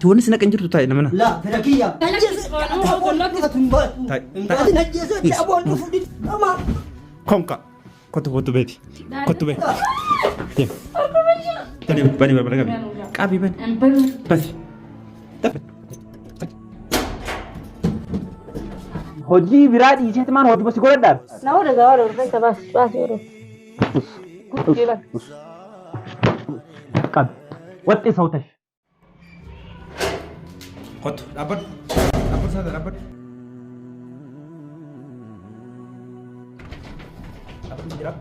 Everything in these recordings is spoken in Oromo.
توني سنك انجرتو تاي نمنا لا فرقية نجيسو أبو الفودي تمام كونكا كتو بيتي كتو بيتي تيم تاني بني بني كابي بني بس hojii biraa dhiisee maan hojii basi godhadhaan. Na udah gawar udah bas udah. Gila. Qab. Waxxi sawtash. كتو دابت ساده دابت جرب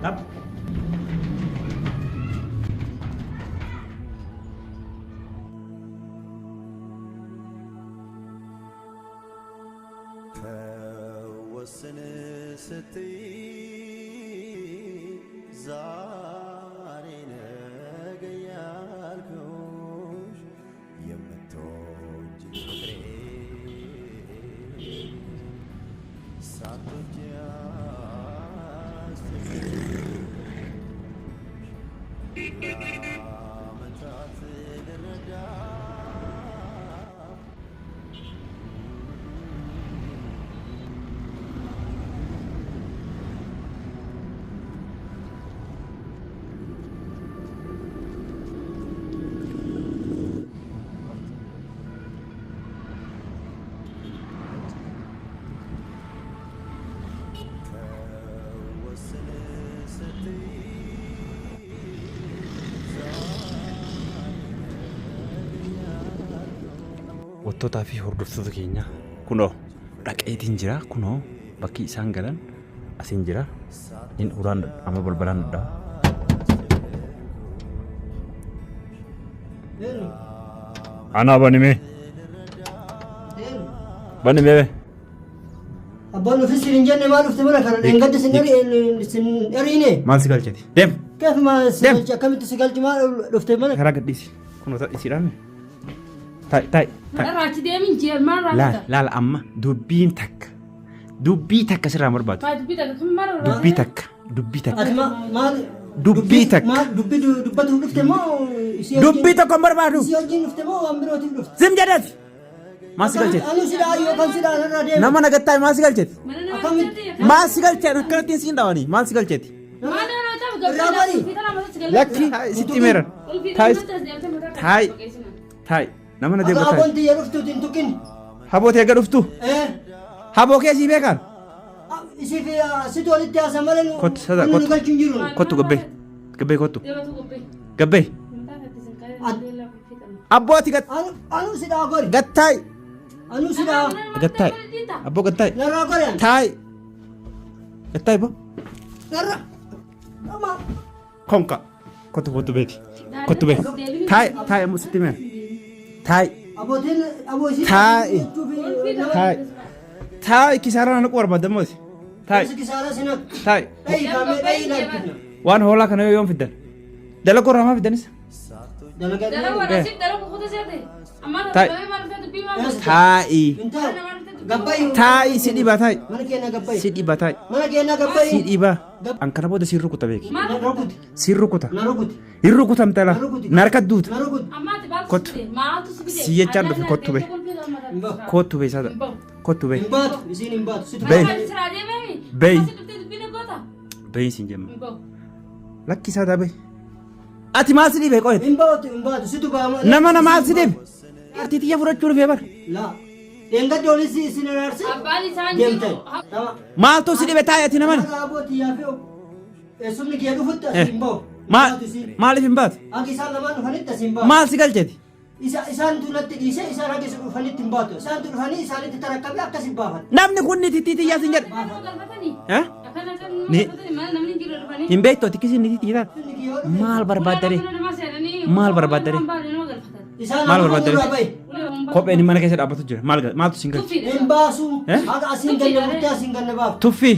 داب Wantoota fi hordoftoota keenya kunoo dhaqeetiin jira kunoo bakki isaan galan asiin jira in uraan amma balbalaan dha ana banime أبغى نفسر إنجيل ما لفت ولا كان إنقدر سنريني maal si galcheti dem كيف ما سجلت كم تسجلت ما لفت ولا karaa gadhiisi kunoo isiidhaan tay Raachi deemin jee maal raachita? laal amma dubbii takka sirraa barbaadu Dubbii takka kan maal raachita? dubbii takka أسمع ما dubbii takka ما دبته لفت ما dubbii tokko barbaadu سياجين لفت ما وأمبروتي لفت sim jedhati maal si galcheti أنا سيدا أيوة كان سيدا أنا راديم nama nagattaa maal si galcheti Mana maal si galcheti akkanatti siin dhaawanii maal si galcheti lakki sitti meeran taay nama na deeggartaa أبغى أنت يلفتوا تنتكين habooti eega dhuftu إيه haboo keesii beekan إيش في سيدو اللي تياسا مالن كنت صدق، كنت. نقول تنجرون kottu gabbee kottu gabbee abbooti أنا سيدا أقول gattaay أنا سيدا gattaay abboo gattaay نرى أقول taay gattaay bo نرى ما konka kottu beeti kottu bee taay ammoo sitti meera taay أبو تين أبو سيدا تاي. taay kisaaraan ana barbaadamooti taay كسارة سنك taay أي كامل أي ناكنا waan hoolaa kana yoo fiddan dalagoo ramaa fiddanis taa'ii taa'ii si dhibaa taa'ii si dhibaa taa'ii si dhibaa an kana booda siin rukuta beeki siin rukuta hin rukutamtala narkat duuta si jechaan dhufe kottu bee sada kottu bee bee siin jemma lakki sada bee ati maal si dhibe qoyet nama na maal si dhibe artii xiyya fudhachuu dhufee bara لا إنك دولي سينارسي جمتي تمام maaltu si dhibe taa'ee ati namani أبوتي يا فيو اسمك يا دفت سيمبو maaliif hin baatu أكيد سان لما نفنيت سيمبو maal si galcheeti إسان تولت إيسا إسان راجع نفنيت تيمباتو إسان تولفني إسان تتركب يا كسب بافت namni kun ni titii xiyyaa sin jedhe hin beektu ati kisiin ni titii taate maal barbaaddare maal barbaaddare إسان maal لما barbaaddare نروح kopheen mana keessa dhaabbatu jira maaltu sin galche إمباسو هذا أسين كنا بتاع أسين كنا باف tuffii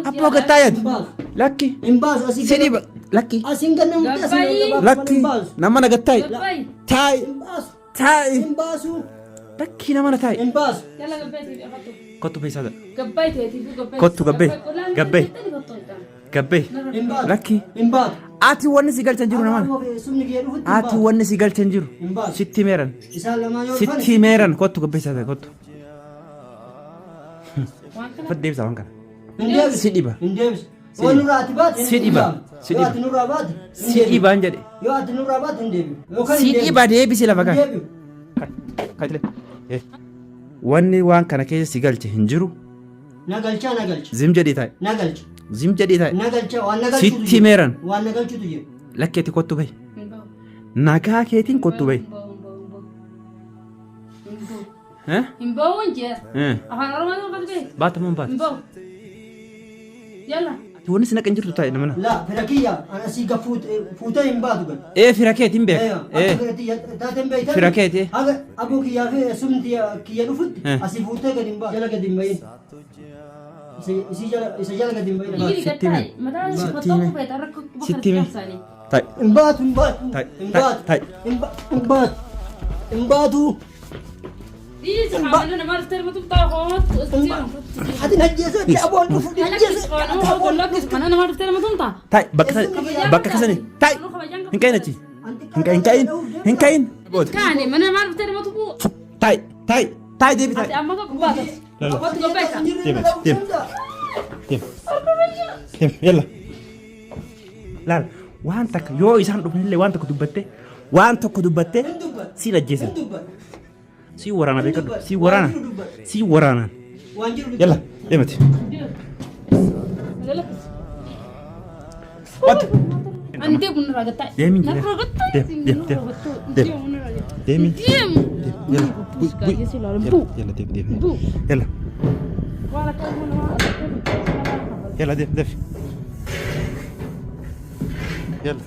abboo gattaayati lakki إمباسو أسين si dhiba lakki أسين كنا بتاع أسين كنا باف lakki nama na gattaay taa'ii إمباسو taa'ii إمباسو lakki nama na taa'ii إمباسو kottu beesaadha kottu gabbee gabbee gabbee lakki إمباسو Ati wanni si galchan jiru naman. Sumni kiyya dhufutti Ati wanni si galchan jiru. hin baasu. Sitti meeran. Isaan lamaan yoo dhufan Sitti meeran kottu gabbeessaa ta'e kottu. Fat deebisa waan kana. hin deebisu. Si dhiba. Hin deebisu. Yoo nurraa ati baate hin Si dhiba. deebi'amu. Si Yoo dhiba. ati nurraa baate hin Si deebi'u. dhibaan jedhe. Yoo ati nurraa baate hin deebi'u. Yookaan Si hin deebi'u. dhiba deebisi lafa Hin kan. deebi'u. Kaatile. Wanni waan kana keessa si galche hin jiru. Na galchaa na galcha. Zim jedhii taa'e. Na galcha. Zim jedhii taa'e. Na galcha waan na galchuutu Sitti meeran. Waan na galchuutu jiru. Lakkeetti kottu bahi. Nagaa keetiin kottu bahi. Himbawon jeer. Eh. Afaan Oromoo kan ta'e. Baata moo hin baatu? Himbaw. Yalla. Ati wanni si naqan jirtu taa'e namana. La fira kiyya ana si ga fuutee hin baatu gal. Fira keetiin beeka. Akka fira kiyya taateen beektan. Fira keeti. Haga aboo kiyyaa fi sumti kiyya dhufutti Eh. asii fuutee gadi hin baatu. Jala gadi hin bahin. Isa jala gadi hin bahin. Iri Sitti gatai. me. Mataan si Sitti foto me. ko beta rakko bakar Sitti me. sani. Taa'e. Hin baatu hin baatu. Tai, Hin tai, baatu. tai. Hin baatu. Hin baatu. Iri sa kamano na mar termo tum ta hot. Ati najjeesatti aboon dhufu Halakis ko ano ko lakis mana na mar termo tum ta. Taa'e bakka kasani. Taa'e. Hin kayin achi. Hin kayin. Hin kayin. Booti. Kani mana mar termo tum. Taa'e. Taa'e. Taa'e deebi Ati taa'e. amma ko bata. Lala. Foto ko beta. Deem. Deem. Yalla. Laal. Waan takka yoo isaan dhufanillee waan tokko dubbatte waan tokko dubbatte si lajjeesan. Si waraana beekadhu. Si waraana. Si waraanaan. Waan jiru Yalla. Deemati. Halakis. Wanta. Ante bunra gatai. Deemin Na jedhe. gatai. Deem. Deem. Deemi. Diam. Yalla. Bui. Bui. Yesi lalu Yalla. bu. Yalla deem deem. Bu. Yalla. Wala ka mo na. Yalla deem deem. Yalla.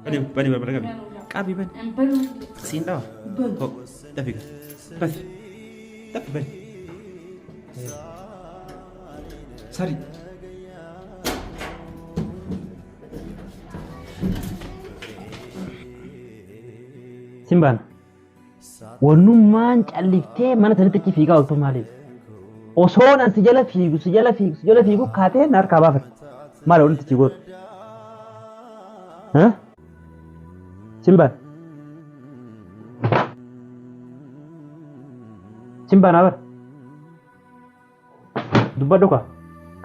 Bani bani bani qabi bani Empero. siin dhawa ho dafi bani dafi bani sari Simbaan. Wannummaan calliftee mana sanitti achi fiigaa ooltu maaliif? Osoon an si jala fiigu kaatee na harkaa baafate. Maal walitti achi gootu? Simbaan. Simbaan abar. Dubbadhu kaa.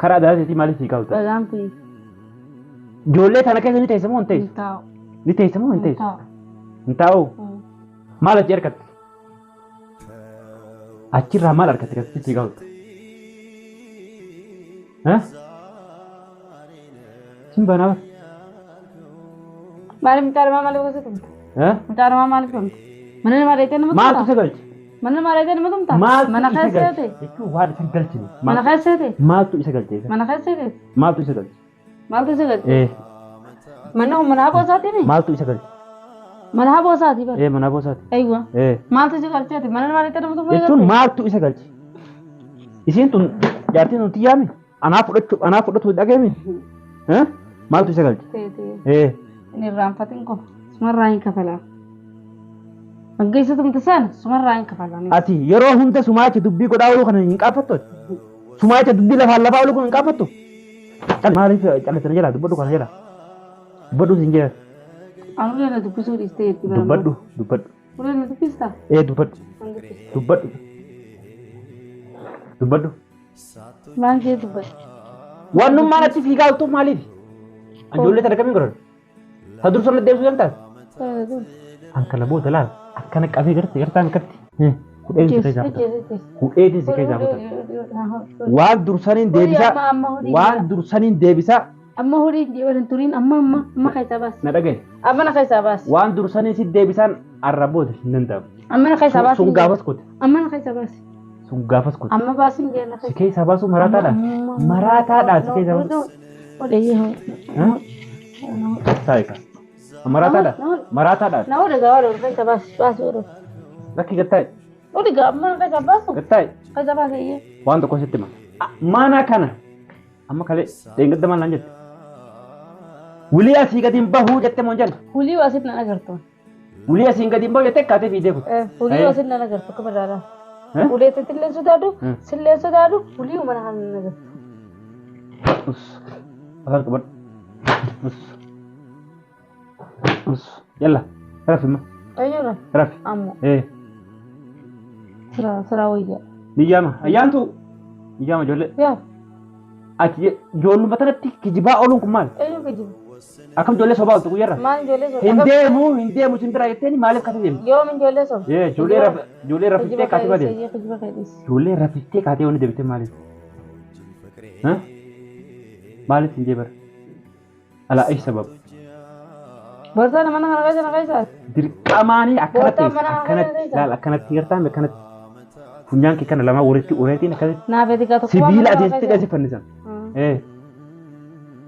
Karaa adaatii maaliif fiigaa ooltu? Dhagaan fi Ijoollee kana keessa ni teessa moo hin teessu? taa'u. Ni teessa moo hin teessu? Taa'u. Hin taa'u. Maal achi argatte? Achirraa maal argatte akkasitti fiigaa ooltu? Simbaan abar. Maaliif mucaa maaliif gosa tumta? Mucaa maaliif tumta? Mana namaa dheedhee nama tumta? Maaltu isa galche? Mana namaa dheedhee nama tumta? Maaltu Mana isa keessa galche? ta'e? Jechuun waan isa galchine. Mana keessa ta'e? Maaltu isa galche? Mana keessa ta'e? Maaltu isa galche? Maaltu isa galche? Mana haboo isaatii mi? Maaltu isa galche? Mana haboo isaatii bara? Mana boosaati. Eeywa. Maaltu isa galcheeti? Mana namaa dheedhee nama tumta? Jechuun maaltu isa galche? Isiin tun jaartiin nuti yaami? Anaa fudhatu dhageemi? Maaltu isa galche? Teetee. Inni irraanfatiin qofa. Sumarraa hin kafalaa. Waggeessa tumte sana sumarraa hin kafalaa. Ati yeroo hunda sumaacha dubbii godhaa ooluu kana hin qaaffattu? Sumaacha dubbii lafaan lafaa ooluu kun hin qaaffattu? Maaliif callisana jala dubbadhu kana jala? Dubbadhu siin jala. Anulee na dubbisuu dhiistee itti bara. Dubbadhu. Ulee na dubbistaa? Dubbadhu. Maal jee dubbatu? Wannummaan achi fiigaa ooltuuf maaliif? Ijoollee sana kamiin godhan? Ta dursa na deebisuu danda'a? Ankala booda laal akkana qabee gartaan akkatti. Hudheetiin si keessaa buta. Waan dursaniin deebisaa. Amma horii waliin turiin amma keessaa baasi. Na dhagaye. Amma na keessaa baasi. Waan dursaniin si deebisaan arraboota hin danda'amu. Amma na keessaa baasi. Sun gaafas kote. Amma na keessaa baasi. Sun gaafas kote. Amma baasi hin jeenna. Si keessaa baasuu maraataadha. Maraataadha si keessaa baasuu. Odeeyyee. Saayika. Maraataadha. Maraataadha. Na odeegaa waan keessaa baasi odeegaa. Lakki gattaa'e. Odeegaa amma na keessaa baasu. Gattaa'e. Keessaa baasi. Waan tokko sitti hima. Mana kana amma kalee deengadda maal naan jette? Wulii asii gadi hin bahuu jette moo hin jenne? Hulii waa asitti na agartu. Ulia singa dimbo ya tek kate video. Uli wasin na nagartu kamarara. Uli titille sudadu, sille sudadu, uli umana kan nagartu. Us. Agar kabar. Us. Yalla. Rafi ma. Ayo Rafi. Amu. Sera wajah. Niyama. Ayantu. Niyama jolle. Ya. Ati jollu matanatti kijiba olun kumal. Ayo kajib. Akam jolle soba tu yara. Man jolle soba. Hindemu sindra yeteni malif kate dem. Yo min jolle soba. Jolle rafite kate bade. Kajiba kadis. Jolle rafite kate woni debite malif. Ha? Malif injebar. Ala ay sabab. Borta mana kana kaisa. Dirqamani akkanat tirtan akkanat funyan ke kana lama ureti nakal Na beti ka to. sibila asitti dasi fannisan.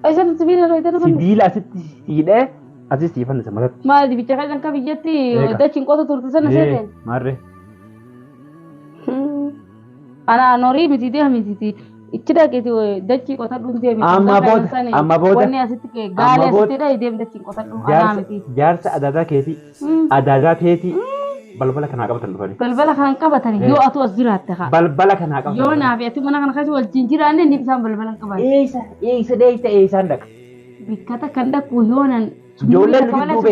Aisan sibila ro itana. Sibila asitti hide asitti fannisan malat. Mal di bicara kan ka bijati da cingko to turtusan seten. Marre. Ana nori mititi hamititi. Ichida ke tu dachi kota dunti mi. Amma boda. Wani asitti ke gale asitti da idem dachi kota dun ana miti. Jarsa adada keti. Adada keti. Balbala kana qabatan dufani. Balbala kan qabatani yo atu asdiratte kha. Balbala kana qabatan. Yo na bi atu mana kan khasi wal jinjirane ni bisan balbala qabatan. Eisa deita ndak. Bikata kan dak ku yonan. Ijoollee dubbe.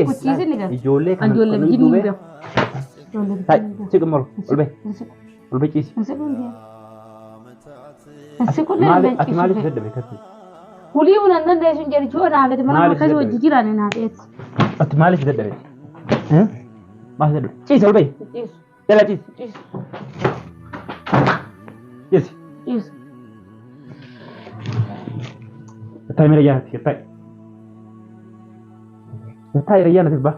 Ijoollee kan dubbe. Tai, sigamol. Olbe ciisi. Maali fedde bekatti. Kuli unan nan da sun jeri jona da mana kan khasi wal jinjirane na bet. Ati maali fedde be. Maali fedde. Ciisi olbe. Ciisi. Dala ciisi. Ciisi. Ciisi. Tai mira ya, tai. Tai rayana tibba.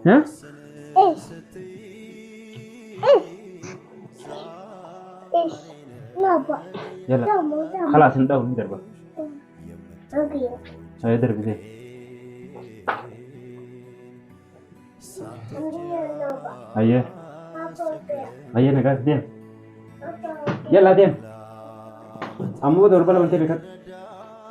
Ha? Yalla. Khalas ndaw ni darba. Ay darbi de. Ayah nagas dem. Yalla dem. Ammo dorbala wante bekat.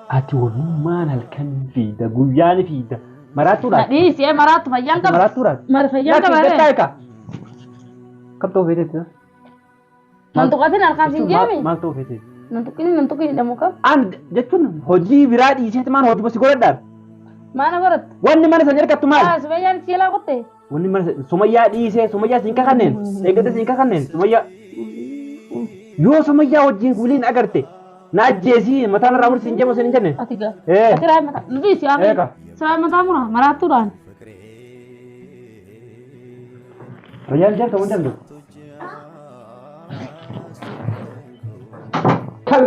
Ati wonu manal kan fi da guyani fi da maratu da. Di si maratu fayyan ka. Maratu da. Mar fayyan ka bare. Kai ka. Kab to vete tu. Nantukatin arkan sinjami. Mal to vete. Nantukin damu ka. And jetun hoji viradi ise teman hoji basi goradar. Mana gorat? Wanni mana sanjir katumal. Sebayan sila kote. Wanni mana Sumayya diise Sumayya singka kanen. Egate singka kanen. Sumayya. Yo Sumayya wajin gulin agarte. Na jesi matan ramur sinjamo sinjane. Atiga. Akira mata. Nubi si aku. Saya mata murah maratu dan. Royal jar kamu jangan. Kal.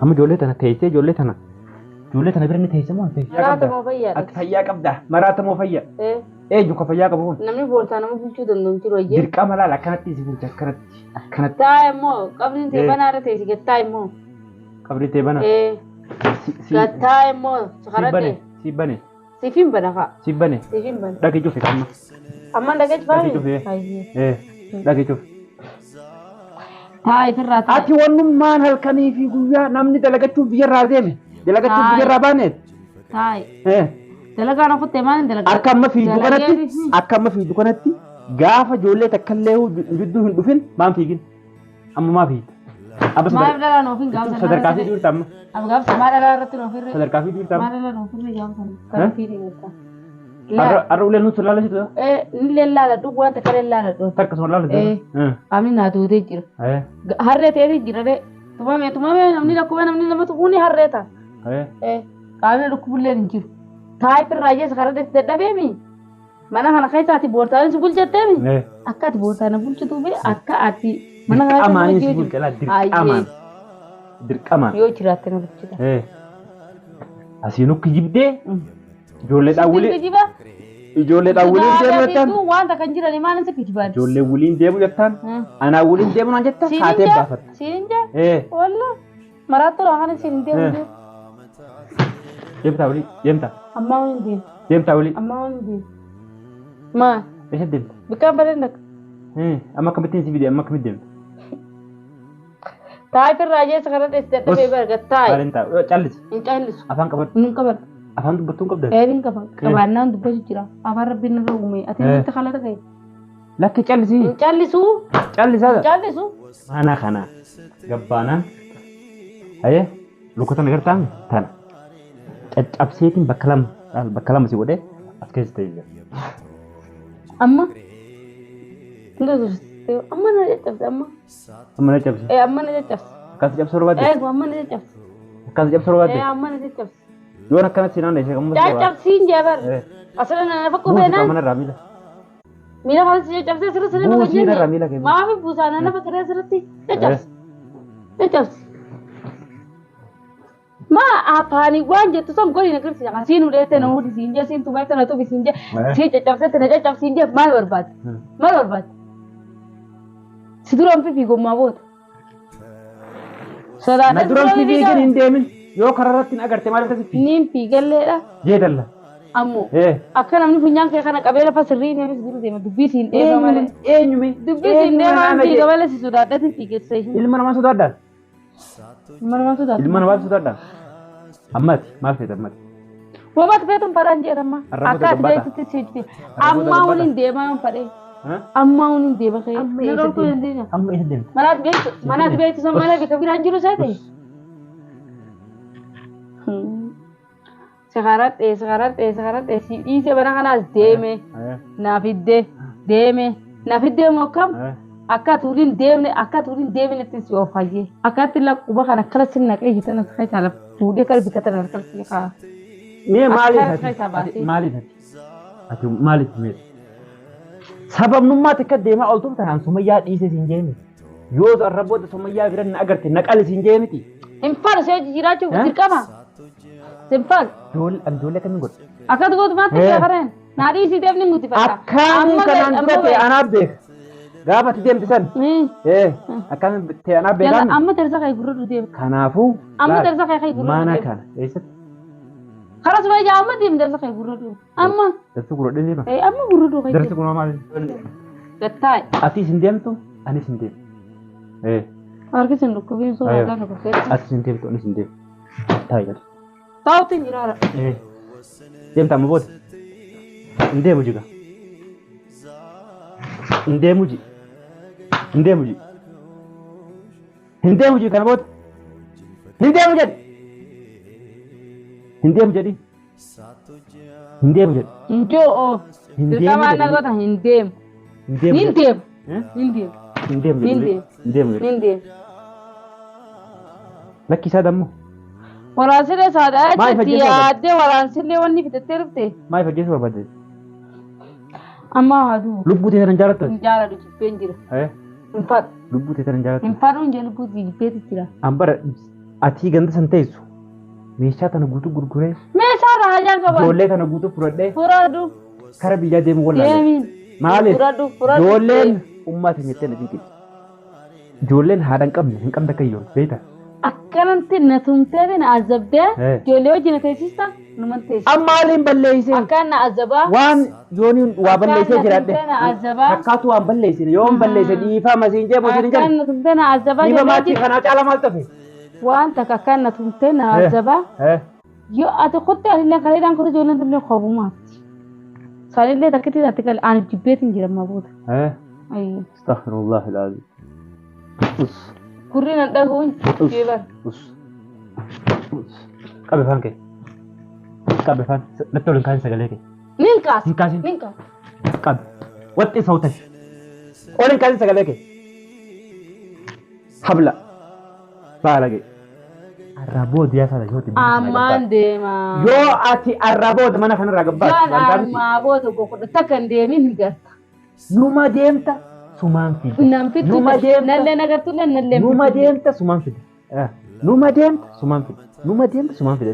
Kamu jolle tanah teise jolle tanah berani teise mau teise. Maratu mau fayya. At fayya kabda. Maratu mau fayya. Juga fayya kamu. Namni bolta namu bulchu dandum tiro ye. Dirqa mala la kanatti si bulcha kanatti. Tai mo qabrin te banara te si tai mo. Qabri te bana. Tai mo sakarate. Sibane. Sifin bana ka. Sibane. Sifin bana. Dagi jufe kamma. Amma dagi fami. Dagi jufe. Tai firra tai. Ati wannum man halkanii fi guyyaa namni dalagachuuf biyyarraa deeme. Dalagachuuf biyyarraa baaneet. Tai. Dalagaa na kutte maan dalagaa. Akka amma fiidu kanatti gaafa ijoollee takkallee jidduu hin dhufin maan fiigin. Amma maa fiigin. Maaf dhala noofin gaafsan. Sadarkaa fi duurta amma. Amma gaafsan maa dhala irratti noofirre. Sadarkaa fi duurta amma. Maa dhala noofirre gaafsan. Kan fiidin jirta. Arra uleen nuti laala jitu. Ni lellaala dhug wanta kale laala dhug. Takkasuma laala jitu. Amni naa tuutee jira. Harree ta'ee jira de. Tumame namni lakkuma namni lamatu kuni harree ta'a. Qaamni dhukkubullee hin jiru. Tai pirraje sekarang dadhabee mi. Mana kana keessaati boortaan si bulchattee mi. Akka ati boortaan bulchitu be akka ati mana kana amani si bulchala dirqamaan. Dirqamaan. Yoo jiraatte na bulchita. Asiinu kijibdee ijoolleedhaan waliin deemu jettaan. Wanta kan jiran maal isa kijibaan. Ijoollee waliin deemu jettaan. Anaa waliin deemu naan jettaan kaatee baafatta. Siinja. Walla maraattu laafaan siin deemu. Deemtaa waliin deemtaa. Amma waliin deemu. Deemtaa waliin. Amma waliin deemu. Maa. Eessa deemta? Bakka bareedaa. Amma akkamittiin si fide amma akkamitti deemta? Taa'ee firraa jeessa kana dadhabee barga taa'e. Maalin taa'u callis. Hin callisu. Afaan qabadhu. Hin qabadhu. Afaan dubbattuun qabda. Hin qaba. Qabaannaan dubbatu jira. Afaan rabbiin irra uume. Ati nutti kalata ta'e. Lakki callisi. Hin callisu. Callisaa. Hin callisu. Mana kana gabbaanaan. Aye lukutan agartaan tan. Caccabseetiin bakka lama si godhee as keessa ta'e jira. Amma. Amma na caccabse amma. Amma na cabse. Amma na caccabse. Akkas cabsuu barbaadde. Amma na caccabse. Akkas cabsuu barbaadde. Amma na caccabse. Yoon akkanatti sinaan ishee kan Caccabsiin jabar. Asirra na fakkuu beenaan. Mana irraa miila. Miila kana si caccabsee asirra siree bakka Buusii irraa miila kee. Maafi buusaa nafa kiree asirratti caccabse. Caccabse. Ma afaanii waan jettu son godina kirsi asiin uleette na hudi siin jee siin tumatte na tubi siin jee siin caccabsette na caccabsiin jee maal barbaade? Maal barbaade? Si duraan fi gommaa boota. Na duraan fi fiigin hin deemin yoo karaa irratti hin agarte maal akkasitti? Niin fiigalleedha. Jeedalla. Ammoo akka namni funyaan kee kana qabee lafa sirrii neefis jiru deema dubbii siin dheemaa malee. Eenyume? Dubbii siin dheemaa fiiga malee si sodaadhatti fiigeessa ishee. Ilma namaa sodaadhaan? Ilma namaa sodaadhaan? Ilma namaa sodaadhaan? Ammati maal feeta ammati? Wabat feetuun paraan jedhama. Akka ati beektutti siiti. Amma waliin deemaa fadhee. Amma waliin deema kee. Amma isa deemta. Manaati beektu san malee beeka biraan jiru isaa ta'e. Sakaradhee si dhiisee bana kanaas deeme naaf iddee mokkam akka tuuriin deemne itti si oofayyee akka itti quba kana akkana sin naqee jitan as keessaa lafa fuudhee kala bikkatan harkar si kaa. Mee maaliif ati maaliif mee sababnummaa takka deemaa oltuuf tanaan sumayyaa dhiisee siin jeemi yoo arra booda sumayyaa bira na agarte naqali siin jeemiti. Hin falu see jiraachuuf dirqama. Simple. Ijoollee kamiin godhu? Akkas gootumaatti gafareen. Naa dhiisiiteef ni muti fakkaata. Akkaan kanaan dura ta'e anaaf beeka. Gaafa ati deemti san. Akkaan ta'e anaaf beekaa. Amma darsa kee gurra deema. Kanaafuu. Amma darsa kee gurra deema. Mana kana eessatti? Karas wayyaa amma deemu darsa kee gurra deema. Amma. Darsa gurra deema. Amma gurra deema. Darsa gurra maali? Gattaay. Ati hin deemtu anis hin deemu. Harkisin dhukkubiin suuraa adda dhukkubee. Ati hin deemtu anis hin deemu. Taa'ee gadi. Tautin jiraara. Deemta amma booda. Hin deemu jiga. Hin deemu ji. Hin deemu ji. Hin deemu ji kana booda. Hin deemu jedhi. Hin deemu jedhi. Hin deemu jedhi. Hin deemu. Dirqamaan nagoota hin deemu. Hin deemu. Hin deemu. Hin deemu. Hin deemu. Hin deemu. Hin deemu. Hin deemu. Lakki isaa dammoo. Waraansilee saadhaa jechuutti yaaddee waraansilee wanni fitattee dhufte. Maal fajjeessu barbaadde? Amma haaduu. Lubbuu teessan hin jaalattu? Hin jaalatu jibbeen jira. Hin fadhu. Lubbuu teessan hin jaalattu? Hin fadhu hin jee lubbuu jibbeetu jira. Ambara ati ganda san teessu meeshaa tana guutuu gurguree. Meeshaa raajaan qaba. Ijoollee tana guutuu fudhadhee. Fudhadhu. Kara biyyaa deemu wallaalee. Deemiin. Maaliif? Fudhadhu fudhadhu. Ijoolleen ummata jettee na dinqiti. Ijoolleen haadha hin qabne hin qabne kayyoon beektaa? Akkanatti na tumtee na azabdee ijoollee wajjin teessista numan teessisa. Ammaaliin balleessee. Akkaan na azabaa. Waan yooniin waa balleessee jiraadhe. Akkaan na azabaa. Fakkaatu waan balleessine yoon balleesse dhiifaa masiin jee bosiin jala. Akkaan na tumtee na azabaa. Dhiifa maatii kanaa caala maal tafe? Waan takka akkaan na tumtee na azabaa. Yoo ati kutti alillee kaleedhaan kuri ijoolleen tullee qobumaatti. Saalillee takkitti taatti kale aan jibbeetiin jira mabuuta. Astaghfirullah ilaali. Kurri nan dhaguun jeebar. Qabe faan kee. Qabe faan natti waliin kaasee sagalee kee. Nin kaas. Hin kaasin. Nin kaas. Qabe. Waxxii sautan. Waliin kaasee sagalee kee. Habla. Baala kee. Arrabood yaa sana yoo ta'e. Ammaan deemaa. Yoo ati arrabood mana kanarraa gabbaatu. Yaan armaa boota gokodha takka hin deemin hin garta. Numa deemta. Sumaan fide. Nan fitu. Numa deemta. Nallee nagartullee nallee. Numa deemta sumaan fide. Numa deemta sumaan fide. Numa deemta sumaan fide.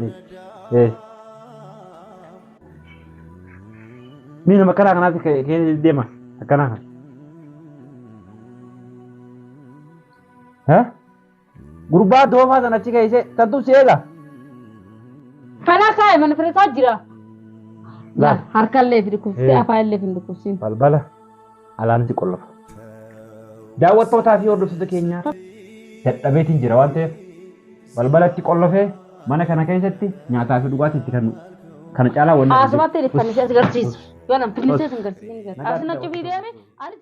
Mii nama karaa kanaatti kee deema akkanaa kan. Gurbaa doofaa sana achi keessee tantu si eega. Kana kaa'e mana fireessaa jira. Harkallee fi dhukkubsee afaanillee fi dhukkubsiin. Balbala alaanti qollafa. Daawwattootaa fi hordoftoota keenyaa dadhabeetiin jira waan ta'eef balbalatti qollofee mana kana keessatti nyaataa fi dhugaatii itti kennu. Kana caalaa wanni. Asumatti dhiffannisee agarsiisu. Yoo namni filisee sin garsiisan. Asina cufi deeme ani